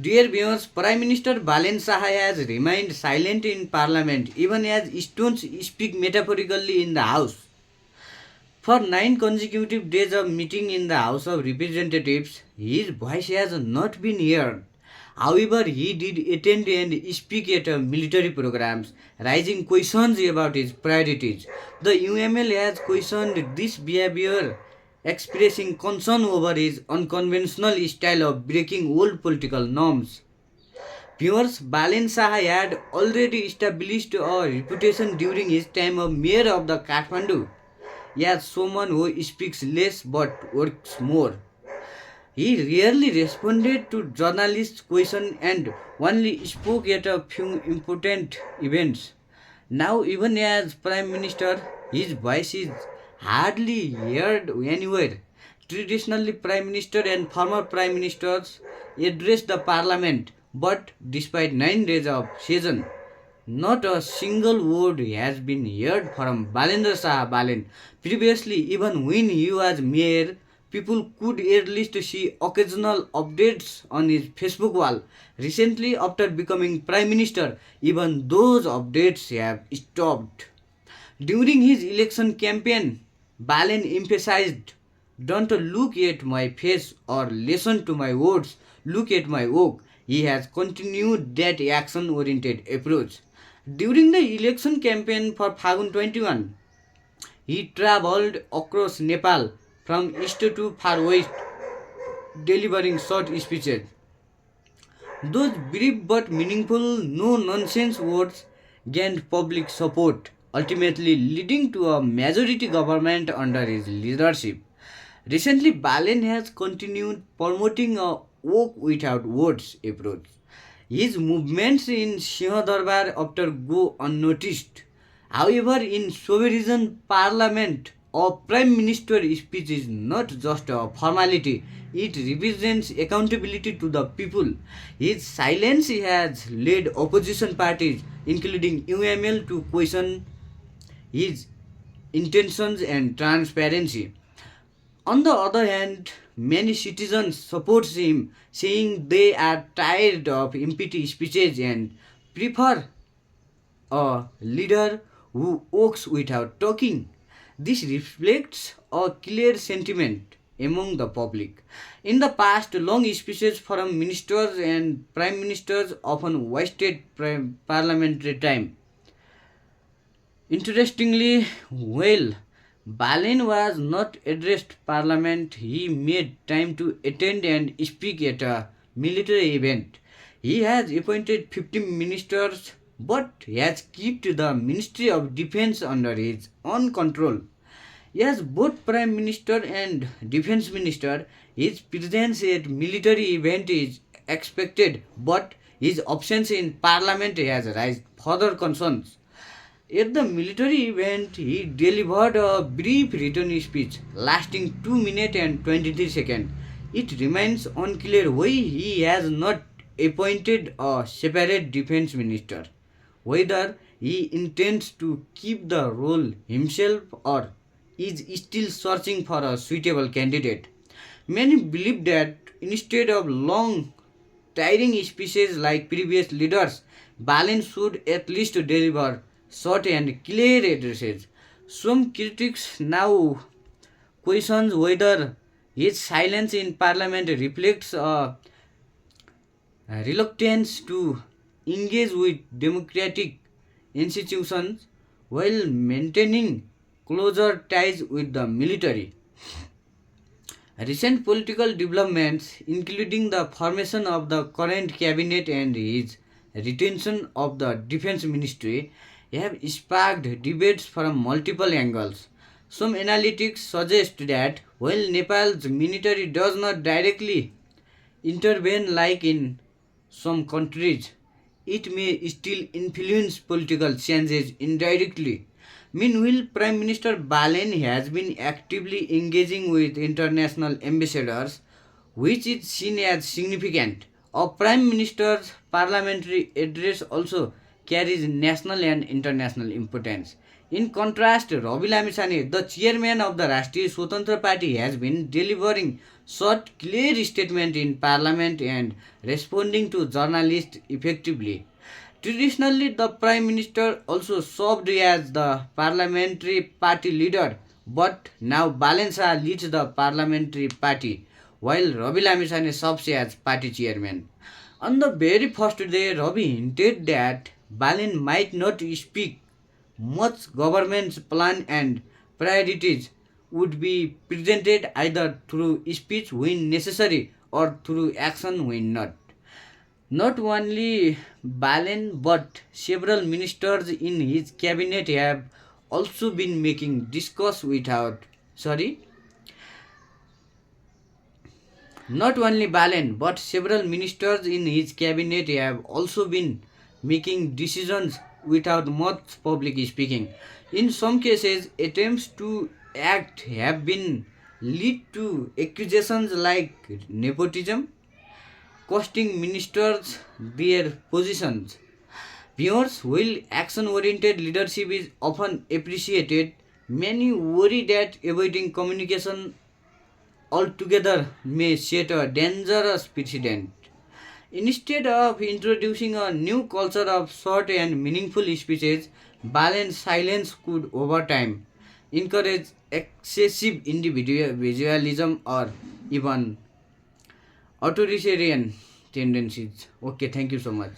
Dear viewers, Prime Minister Balen Saha has remained silent in Parliament even as stones speak metaphorically in the House. For 9 consecutive days of meeting in the House of Representatives, his voice has not been heard. However, he did attend and speak at military programs, raising questions about his priorities. The UML has questioned this behavior, expressing concern over his unconventional style of breaking old political norms. Viewers, Balin Saha had already established a reputation during his time of mayor of the Kathmandu as someone who speaks less but works more. He rarely responded to journalists' questions and only spoke at a few important events. Now, even as Prime Minister, his voice is hardly heard anywhere. Traditionally, Prime Minister and former Prime Ministers address the Parliament, but despite 9 days of session, not a single word has been heard from Balendra Saha Balen. Previously, even when he was mayor, people could at least see occasional updates on his Facebook wall. Recently, after becoming Prime Minister, even those updates have stopped. During his election campaign, Balen emphasized, "Don't look at my face or listen to my words, look at my work." He has continued that action oriented approach. During the election campaign for Phagun 21, he traveled across Nepal from east to far west, delivering short speeches. Those brief but meaningful, no nonsense words gained public support, ultimately leading to a majority government under his leadership. Recently, Balen has continued promoting a walk without words approach. His movements in Singh Darbar often go unnoticed. However, in sovereign parliament, a prime minister speech is not just a formality, it represents accountability to the people. His silence has led opposition parties, including UML, to question his intentions and transparency. On the other hand, many citizens support him, saying they are tired of empty speeches and prefer a leader who walks without talking. This reflects a clear sentiment among the public. In the past, long speeches from ministers and prime ministers often wasted parliamentary time. Interestingly, while Balin was not addressed Parliament, he made time to attend and speak at a military event. He has appointed 15 ministers but has kept the Ministry of Defense under his own control. As both Prime Minister and Defense Minister, his presence at military event is expected, but his absence in Parliament has raised further concerns. At the military event, he delivered a brief written speech lasting 2 minutes and 23 seconds. It remains unclear why he has not appointed a separate defense minister, whether he intends to keep the role himself or is still searching for a suitable candidate. Many believe that instead of long, tiring speeches like previous leaders, Balin should at least deliver short and clear addresses. Some critics now questions whether his silence in parliament reflects a reluctance to engage with democratic institutions while maintaining closer ties with the military. Recent political developments, including the formation of the current cabinet and his retention of the defense ministry, have sparked debates from multiple angles. Some analytics suggest that while Nepal's military does not directly intervene like in some countries, it may still influence political changes indirectly. Meanwhile, Prime Minister Balen has been actively engaging with international ambassadors, which is seen as significant. A Prime Minister's parliamentary address also carries national and international importance. In contrast, Ravi Lamisane, the chairman of the Rashtriya Swatantra Party, has been delivering short, clear statements in parliament and responding to journalists effectively. Traditionally, the Prime Minister also served as the parliamentary party leader, but now Balen Shah leads the parliamentary party, while Ravi Lamisane serves as party chairman. On the very first day, Ravi hinted that Balen might not speak much. Government's plan and priorities would be presented either through speech when necessary or through action when not. Not only Balen but several ministers in his cabinet have also been making discourse without sorry Not only Balen but several ministers in his cabinet have also been making decisions without much public speaking. In some cases, attempts to act have been lead to accusations like nepotism, costing ministers their positions. Viewers, while action oriented leadership is often appreciated, many worry that avoiding communication altogether may set a dangerous precedent. Instead of introducing a new culture of short and meaningful speeches, balanced silence could over time encourage excessive individualism or even authoritarian tendencies. Okay, thank you so much.